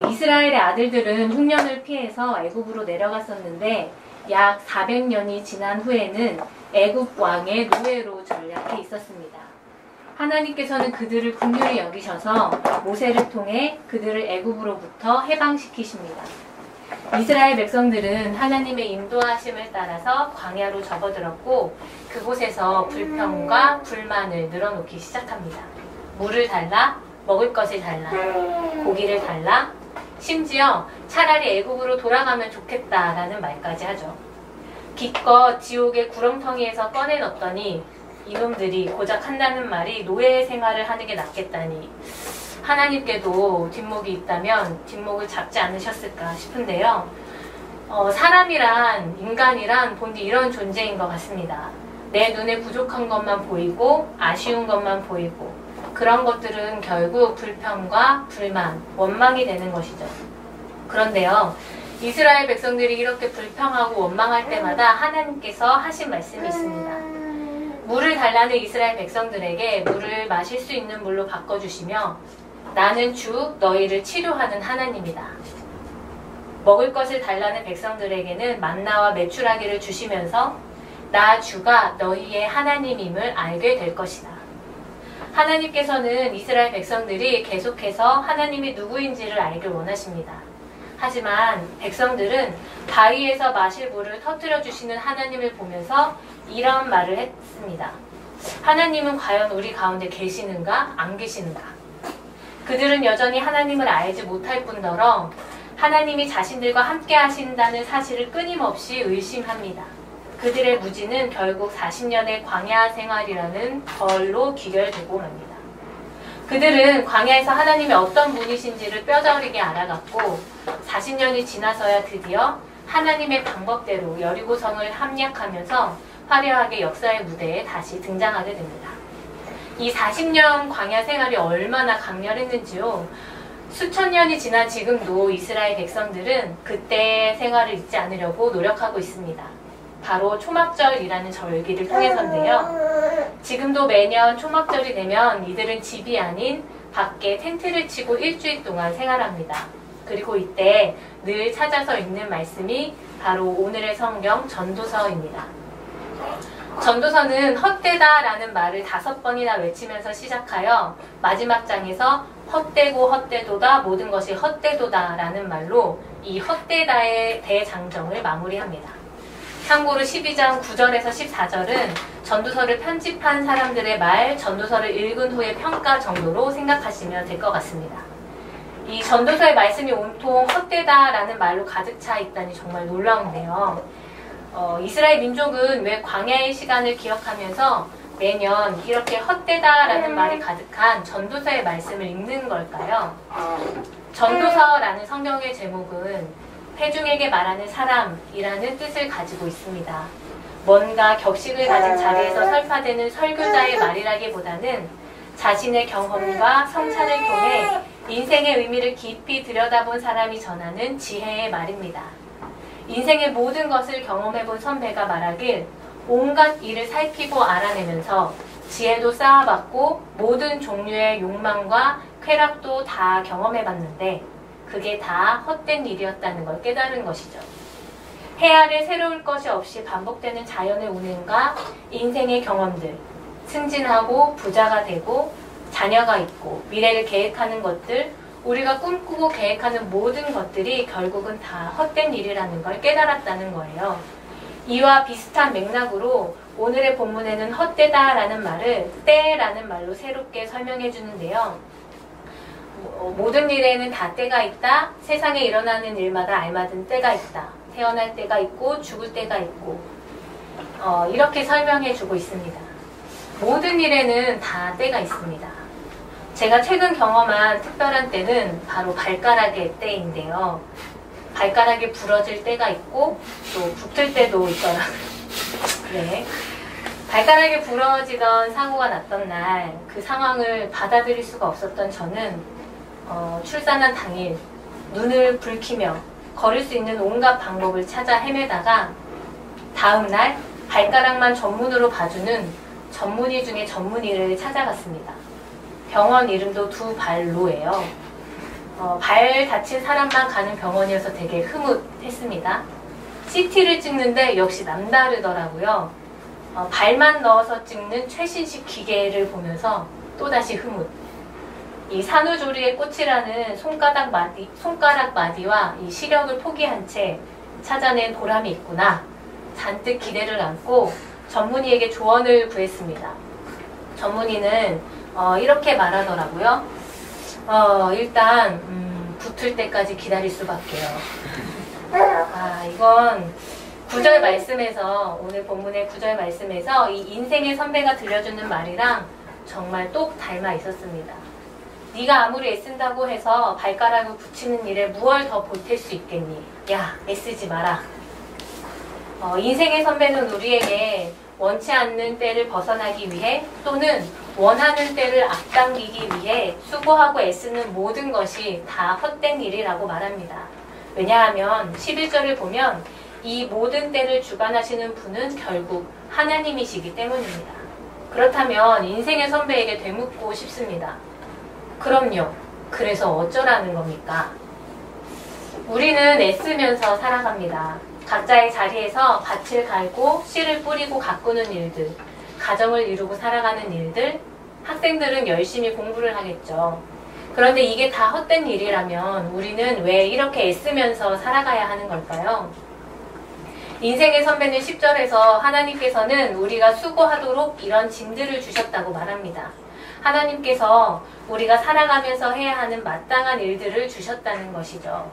이스라엘의 아들들은 흉년을 피해서 애굽으로 내려갔었는데 약 400년이 지난 후에는 애굽 왕의 노예로 전락해 있었습니다. 하나님께서는 그들을 긍휼히 여기셔서 모세를 통해 그들을 애굽으로부터 해방시키십니다. 이스라엘 백성들은 하나님의 인도하심을 따라서 광야로 접어들었고 그곳에서 불평과 불만을 늘어놓기 시작합니다. 물을 달라, 먹을 것을 달라, 고기를 달라, 심지어 차라리 애굽으로 돌아가면 좋겠다라는 말까지 하죠. 기껏 지옥의 구렁텅이에서 꺼내넣었더니 이놈들이 고작 한다는 말이 노예 생활을 하는 게 낫겠다니 하나님께도 뒷목이 있다면 뒷목을 잡지 않으셨을까 싶은데요. 사람이란, 인간이란 본디 이런 존재인 것 같습니다. 내 눈에 부족한 것만 보이고 아쉬운 것만 보이고 그런 것들은 결국 불평과 불만, 원망이 되는 것이죠. 그런데요, 이스라엘 백성들이 이렇게 불평하고 원망할 때마다 하나님께서 하신 말씀이 있습니다. 물을 달라는 이스라엘 백성들에게 물을 마실 수 있는 물로 바꿔주시며 나는 주 너희를 치료하는 하나님이다. 먹을 것을 달라는 백성들에게는 만나와 메추라기를 주시면서 나 주가 너희의 하나님임을 알게 될 것이다. 하나님께서는 이스라엘 백성들이 계속해서 하나님이 누구인지를 알길 원하십니다. 하지만 백성들은 바위에서 마실 물을 터뜨려 주시는 하나님을 보면서 이런 말을 했습니다. 하나님은 과연 우리 가운데 계시는가 안 계시는가? 그들은 여전히 하나님을 알지 못할 뿐더러 하나님이 자신들과 함께 하신다는 사실을 끊임없이 의심합니다. 그들의 무지는 결국 40년의 광야 생활이라는 벌로 귀결되고 맙니다. 그들은 광야에서 하나님이 어떤 분이신지를 뼈저리게 알아갔고 40년이 지나서야 드디어 하나님의 방법대로 여리고성을 함락하면서 화려하게 역사의 무대에 다시 등장하게 됩니다. 이 40년 광야 생활이 얼마나 강렬했는지요. 수천 년이 지난 지금도 이스라엘 백성들은 그때의 생활을 잊지 않으려고 노력하고 있습니다. 바로 초막절이라는 절기를 통해서인데요. 지금도 매년 초막절이 되면 이들은 집이 아닌 밖에 텐트를 치고 일주일 동안 생활합니다. 그리고 이때 늘 찾아서 읽는 말씀이 바로 오늘의 성경 전도서입니다. 전도서는 헛되다라는 말을 5번이나 외치면서 시작하여 마지막 장에서 헛되고 헛되도다 모든 것이 헛되도다라는 말로 이 헛되다의 대장정을 마무리합니다. 참고로 12장 9절에서 14절은 전도서를 편집한 사람들의 말, 전도서를 읽은 후의 평가 정도로 생각하시면 될 것 같습니다. 이 전도서의 말씀이 온통 헛되다라는 말로 가득 차 있다니 정말 놀라운데요. 이스라엘 민족은 왜 광야의 시간을 기억하면서 매년 이렇게 헛되다라는 말이 가득한 전도서의 말씀을 읽는 걸까요? 전도서라는 성경의 제목은 회중에게 말하는 사람이라는 뜻을 가지고 있습니다. 뭔가 격식을 가진 자리에서 설파되는 설교자의 말이라기보다는 자신의 경험과 성찬을 통해 인생의 의미를 깊이 들여다본 사람이 전하는 지혜의 말입니다. 인생의 모든 것을 경험해본 선배가 말하길 온갖 일을 살피고 알아내면서 지혜도 쌓아봤고 모든 종류의 욕망과 쾌락도 다 경험해봤는데 그게 다 헛된 일이었다는 걸 깨달은 것이죠. 해아를 새로울 것이 없이 반복되는 자연의 운행과 인생의 경험들, 승진하고 부자가 되고 자녀가 있고 미래를 계획하는 것들, 우리가 꿈꾸고 계획하는 모든 것들이 결국은 다 헛된 일이라는 걸 깨달았다는 거예요. 이와 비슷한 맥락으로 오늘의 본문에는 헛되다라는 말을 때라는 말로 새롭게 설명해 주는데요. 모든 일에는 다 때가 있다. 세상에 일어나는 일마다 알맞은 때가 있다. 태어날 때가 있고 죽을 때가 있고 이렇게 설명해 주고 있습니다. 모든 일에는 다 때가 있습니다. 제가 최근 경험한 특별한 때는 바로 발가락의 때인데요. 발가락이 부러질 때가 있고 또 붙을 때도 있더라고요. 네. 발가락이 부러지던 사고가 났던 날 그 상황을 받아들일 수가 없었던 저는 출산한 당일 눈을 붉히며 걸을 수 있는 온갖 방법을 찾아 헤매다가 다음날 발가락만 전문으로 봐주는 전문의 중에 전문의를 찾아갔습니다. 병원 이름도 두 발로예요. 발 다친 사람만 가는 병원이어서 되게 흐뭇했습니다. CT를 찍는데 역시 남다르더라고요. 발만 넣어서 찍는 최신식 기계를 보면서 또다시 흐뭇. 이 산후조리의 꽃이라는 손가락 마디와 이 시력을 포기한 채 찾아낸 보람이 있구나. 잔뜩 기대를 안고 전문의에게 조언을 구했습니다. 전문의는 이렇게 말하더라고요. 일단 붙을 때까지 기다릴 수밖에요. 이건 구절 말씀에서, 오늘 본문의 구절 말씀에서 이 인생의 선배가 들려주는 말이랑 정말 똑 닮아 있었습니다. 네가 아무리 애쓴다고 해서 발가락을 붙이는 일에 무얼 더 보탤 수 있겠니? 야, 애쓰지 마라. 인생의 선배는 우리에게 원치 않는 때를 벗어나기 위해 또는 원하는 때를 앞당기기 위해 수고하고 애쓰는 모든 것이 다 헛된 일이라고 말합니다. 왜냐하면 11절을 보면 이 모든 때를 주관하시는 분은 결국 하나님이시기 때문입니다. 그렇다면 인생의 선배에게 되묻고 싶습니다. 그럼요. 그래서 어쩌라는 겁니까? 우리는 애쓰면서 살아갑니다. 각자의 자리에서 밭을 갈고 씨를 뿌리고 가꾸는 일들, 가정을 이루고 살아가는 일들, 학생들은 열심히 공부를 하겠죠. 그런데 이게 다 헛된 일이라면 우리는 왜 이렇게 애쓰면서 살아가야 하는 걸까요? 인생의 선배는 10절에서 하나님께서는 우리가 수고하도록 이런 짐들을 주셨다고 말합니다. 하나님께서 우리가 살아가면서 해야 하는 마땅한 일들을 주셨다는 것이죠.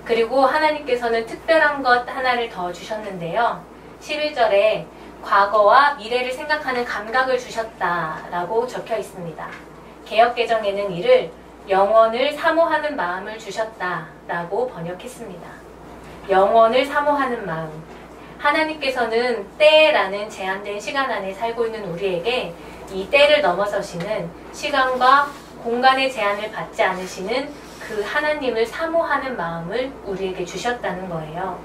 그리고 하나님께서는 특별한 것 하나를 더 주셨는데요. 11절에 과거와 미래를 생각하는 감각을 주셨다라고 적혀 있습니다. 개역개정에는 이를 영원을 사모하는 마음을 주셨다라고 번역했습니다. 영원을 사모하는 마음. 하나님께서는 때라는 제한된 시간 안에 살고 있는 우리에게 이 때를 넘어서시는 시간과 공간의 제한을 받지 않으시는 그 하나님을 사모하는 마음을 우리에게 주셨다는 거예요.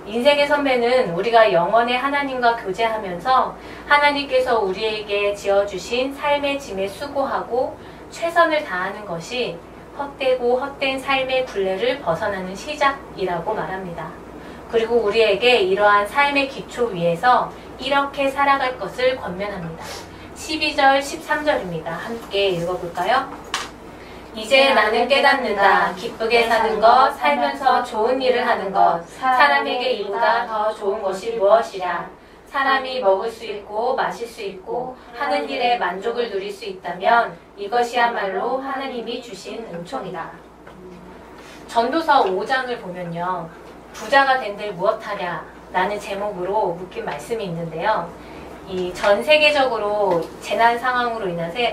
인생의 선배는 우리가 영원의 하나님과 교제하면서 하나님께서 우리에게 지어주신 삶의 짐에 수고하고 최선을 다하는 것이 헛되고 헛된 삶의 굴레를 벗어나는 시작이라고 말합니다. 그리고 우리에게 이러한 삶의 기초 위에서 이렇게 살아갈 것을 권면합니다. 12절, 13절입니다. 함께 읽어볼까요? 이제 나는 깨닫는다. 기쁘게 사는 것, 살면서 좋은 일을 하는 것, 사람에게 이보다 더 좋은 것이 무엇이랴. 사람이 먹을 수 있고 마실 수 있고 하는 일에 만족을 누릴 수 있다면 이것이야말로 하나님이 주신 은총이다. 전도서 5장을 보면요. 부자가 된들 무엇하랴 라는 제목으로 묶인 말씀이 있는데요. 이 전 세계적으로 재난 상황으로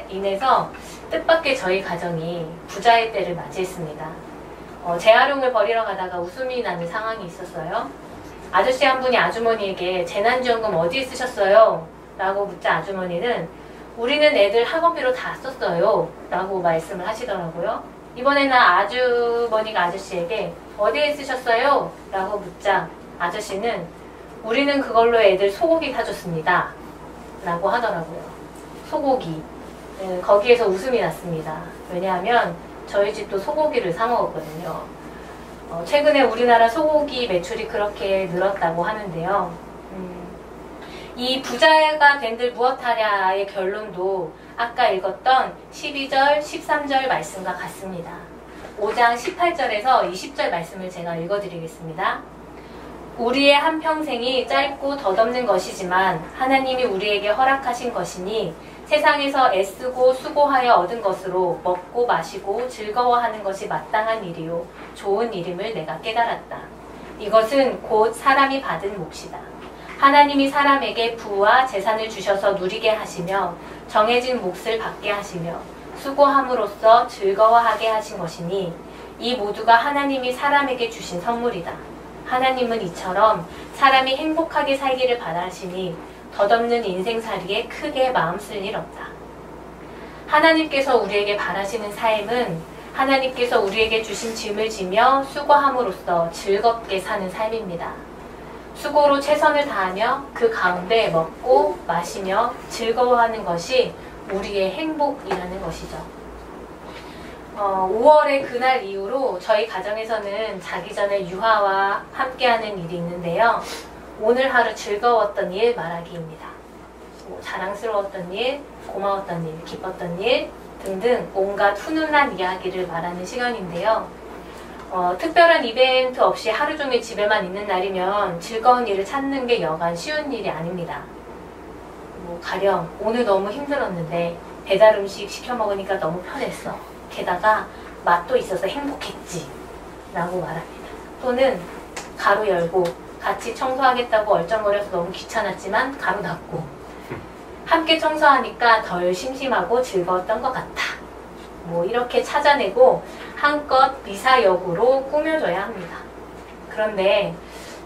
인해서 뜻밖의 저희 가정이 부자의 때를 맞이했습니다. 재활용을 버리러 가다가 웃음이 나는 상황이 있었어요. 아저씨 한 분이 아주머니에게 재난지원금 어디에 쓰셨어요? 라고 묻자 아주머니는 우리는 애들 학원비로 다 썼어요. 라고 말씀을 하시더라고요. 이번에는 아주머니가 아저씨에게 어디에 쓰셨어요? 라고 묻자 아저씨는 우리는 그걸로 애들 소고기 사줬습니다. 라고 하더라고요. 소고기. 거기에서 웃음이 났습니다. 왜냐하면 저희 집도 소고기를 사 먹었거든요. 최근에 우리나라 소고기 매출이 그렇게 늘었다고 하는데요. 이 부자가 된들 무엇하랴의 결론도 아까 읽었던 12절, 13절 말씀과 같습니다. 5장 18절에서 20절 말씀을 제가 읽어드리겠습니다. 우리의 한평생이 짧고 덧없는 것이지만 하나님이 우리에게 허락하신 것이니 세상에서 애쓰고 수고하여 얻은 것으로 먹고 마시고 즐거워하는 것이 마땅한 일이요 좋은 일임을 내가 깨달았다. 이것은 곧 사람이 받은 몫이다. 하나님이 사람에게 부와 재산을 주셔서 누리게 하시며 정해진 몫을 받게 하시며 수고함으로써 즐거워하게 하신 것이니 이 모두가 하나님이 사람에게 주신 선물이다. 하나님은 이처럼 사람이 행복하게 살기를 바라시니 덧없는 인생살이에 크게 마음 쓸 일 없다. 하나님께서 우리에게 바라시는 삶은 하나님께서 우리에게 주신 짐을 지며 수고함으로써 즐겁게 사는 삶입니다. 수고로 최선을 다하며 그 가운데 먹고 마시며 즐거워하는 것이 우리의 행복이라는 것이죠. 5월의 그날 이후로 저희 가정에서는 자기 전에 유하와 함께하는 일이 있는데요. 오늘 하루 즐거웠던 일 말하기입니다. 뭐 자랑스러웠던 일, 고마웠던 일, 기뻤던 일 등등 온갖 훈훈한 이야기를 말하는 시간인데요. 특별한 이벤트 없이 하루 종일 집에만 있는 날이면 즐거운 일을 찾는 게 여간 쉬운 일이 아닙니다. 뭐 가령 오늘 너무 힘들었는데 배달 음식 시켜 먹으니까 너무 편했어. 게다가 맛도 있어서 행복했지 라고 말합니다. 또는 가로 열고 같이 청소하겠다고 얼쩡거려서 너무 귀찮았지만 가로 닫고 함께 청소하니까 덜 심심하고 즐거웠던 것 같아. 뭐 이렇게 찾아내고 한껏 미사역으로 꾸며줘야 합니다. 그런데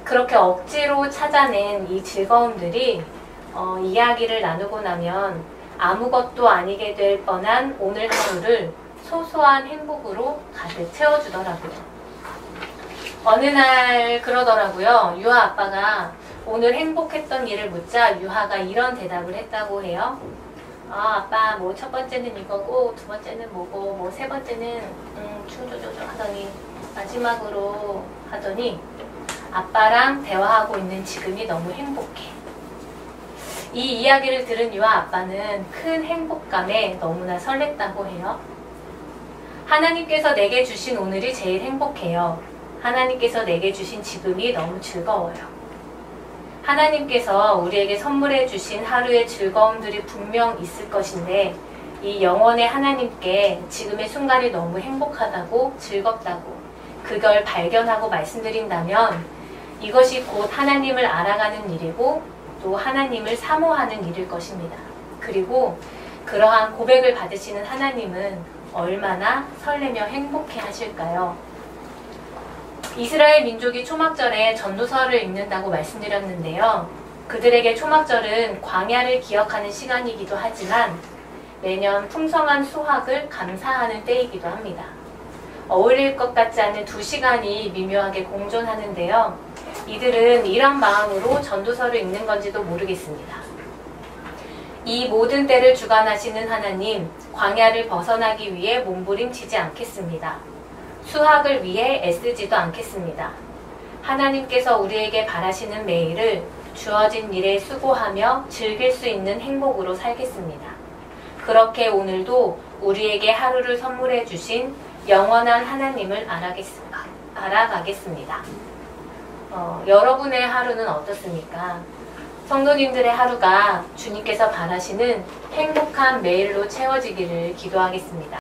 그렇게 억지로 찾아낸 이 즐거움들이 이야기를 나누고 나면 아무것도 아니게 될 뻔한 오늘 하루를 소소한 행복으로 가득 채워주더라고요. 어느 날 그러더라고요. 유하 아빠가 오늘 행복했던 일을 묻자 유하가 이런 대답을 했다고 해요. 아빠 뭐 첫 번째는 이거고 두 번째는 뭐고 뭐 세 번째는 충조조조 하더니 마지막으로 하더니 아빠랑 대화하고 있는 지금이 너무 행복해. 이 이야기를 들은 유하 아빠는 큰 행복감에 너무나 설렜다고 해요. 하나님께서 내게 주신 오늘이 제일 행복해요. 하나님께서 내게 주신 지금이 너무 즐거워요. 하나님께서 우리에게 선물해 주신 하루의 즐거움들이 분명 있을 것인데 이 영원의 하나님께 지금의 순간이 너무 행복하다고 즐겁다고 그걸 발견하고 말씀드린다면 이것이 곧 하나님을 알아가는 일이고 또 하나님을 사모하는 일일 것입니다. 그리고 그러한 고백을 받으시는 하나님은 얼마나 설레며 행복해 하실까요? 이스라엘 민족이 초막절에 전도서를 읽는다고 말씀드렸는데요. 그들에게 초막절은 광야를 기억하는 시간이기도 하지만 매년 풍성한 수확을 감사하는 때이기도 합니다. 어울릴 것 같지 않은 두 시간이 미묘하게 공존하는데요. 이들은 이런 마음으로 전도서를 읽는 건지도 모르겠습니다. 이 모든 때를 주관하시는 하나님, 광야를 벗어나기 위해 몸부림치지 않겠습니다. 수학을 위해 애쓰지도 않겠습니다. 하나님께서 우리에게 바라시는 매일을 주어진 일에 수고하며 즐길 수 있는 행복으로 살겠습니다. 그렇게 오늘도 우리에게 하루를 선물해 주신 영원한 하나님을 알아가겠습니다. 여러분의 하루는 어떻습니까? 성도님들의 하루가 주님께서 바라시는 행복한 매일로 채워지기를 기도하겠습니다.